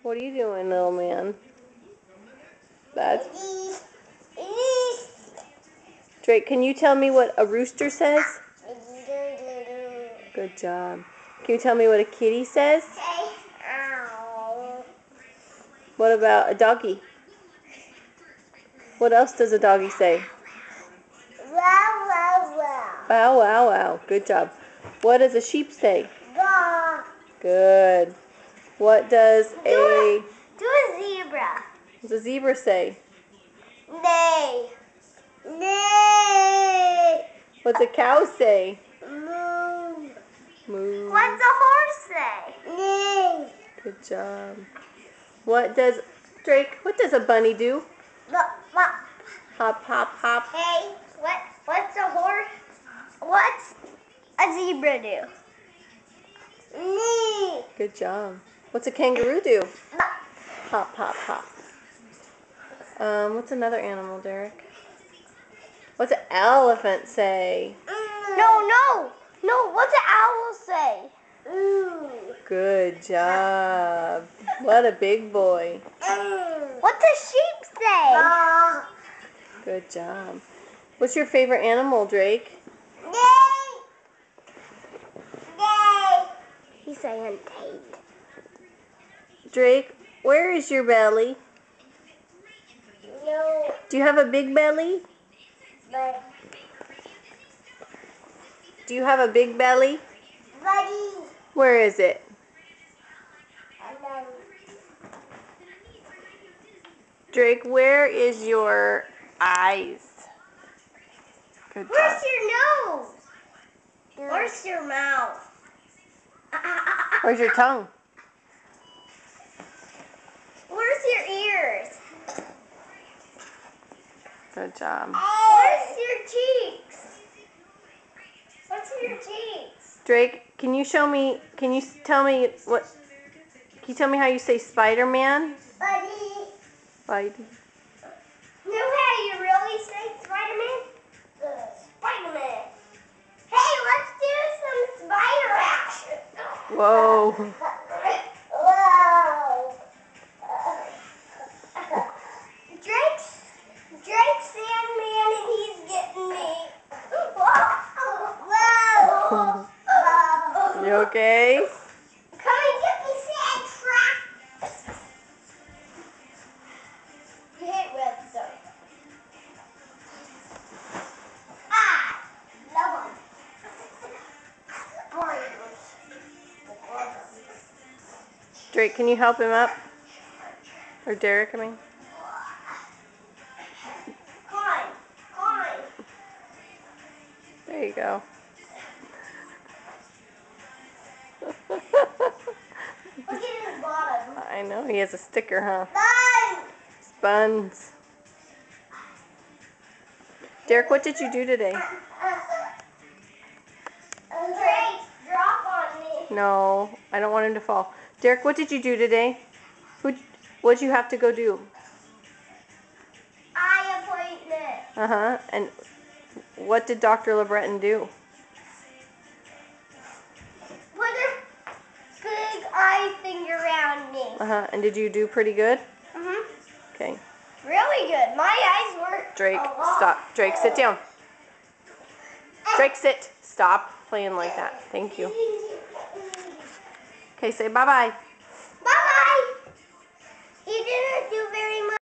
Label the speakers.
Speaker 1: What are you doing, little man? That's... Drake, can you tell me what a rooster says? Good job. Can you tell me what a kitty says? What about a doggy? What else does a doggy say?
Speaker 2: Wow, wow, wow.
Speaker 1: Bow, wow, wow. Good job. What does a sheep say?
Speaker 2: Bah.
Speaker 1: Good. What does
Speaker 2: Do a zebra.
Speaker 1: What does a zebra say?
Speaker 2: Neigh. Neigh.
Speaker 1: What's a cow say?
Speaker 2: Moo.
Speaker 1: Moo.
Speaker 2: What's a horse say? Neigh.
Speaker 1: Good job. What does What does a bunny do?
Speaker 2: Bop, bop.
Speaker 1: Hop, hop, hop.
Speaker 2: Hey, what's a horse? What's a zebra do? Neigh.
Speaker 1: Good job. What's a kangaroo do?
Speaker 2: Bop.
Speaker 1: Hop, hop, hop. What's another animal, Derek? What's an elephant say?
Speaker 2: No. What's an owl say? Ooh.
Speaker 1: Good job. What a big boy.
Speaker 2: What's a sheep say?
Speaker 1: Good job. What's your favorite animal, Drake?
Speaker 2: Neigh. Neigh. He's saying Tate.
Speaker 1: Drake, where is your belly?
Speaker 2: No,
Speaker 1: Do you have a big belly?
Speaker 2: but
Speaker 1: Do you have a big belly?
Speaker 2: buddy.
Speaker 1: Where is it?
Speaker 2: And then
Speaker 1: Drake, where is your eyes? Good
Speaker 2: where's
Speaker 1: job.
Speaker 2: your nose? Where's your mouth?
Speaker 1: Where's your tongue?
Speaker 2: Where's your ears?
Speaker 1: Good job.
Speaker 2: Where's your cheeks? What's your cheeks?
Speaker 1: Drake, can you tell me can you tell me how you say Spider-Man?
Speaker 2: Buddy.
Speaker 1: Spidey.
Speaker 2: Know how you really say Spider-Man? Spider-Man. Hey, let's do some spider action.
Speaker 1: Whoa.
Speaker 2: Whoa. Drake's Sandman and he's getting me. Whoa.
Speaker 1: You okay?
Speaker 2: Come and get me, Sand Trap. You hit redstone. No one.
Speaker 1: Drake, can you help him up? Or Derek, I mean.
Speaker 2: Climb.
Speaker 1: There you go.
Speaker 2: Look at his bottom.
Speaker 1: I know, he has a sticker, huh?
Speaker 2: Nine.
Speaker 1: Buns. Derek, what did you do today?
Speaker 2: Drake, drop on me.
Speaker 1: No, I don't want him to fall. Derek, what did you do today? What'd you have to go do?
Speaker 2: Eye appointment.
Speaker 1: Uh-huh. And what did Dr. LeBreton do?
Speaker 2: Put a big eye thing around me.
Speaker 1: Uh-huh. And did you do pretty good?
Speaker 2: Mhm.
Speaker 1: Okay.
Speaker 2: Really good. My eyes work.
Speaker 1: Drake,
Speaker 2: a lot.
Speaker 1: stop. Drake, sit down. Drake, sit. Stop playing like that. Thank you. Okay, say bye-bye.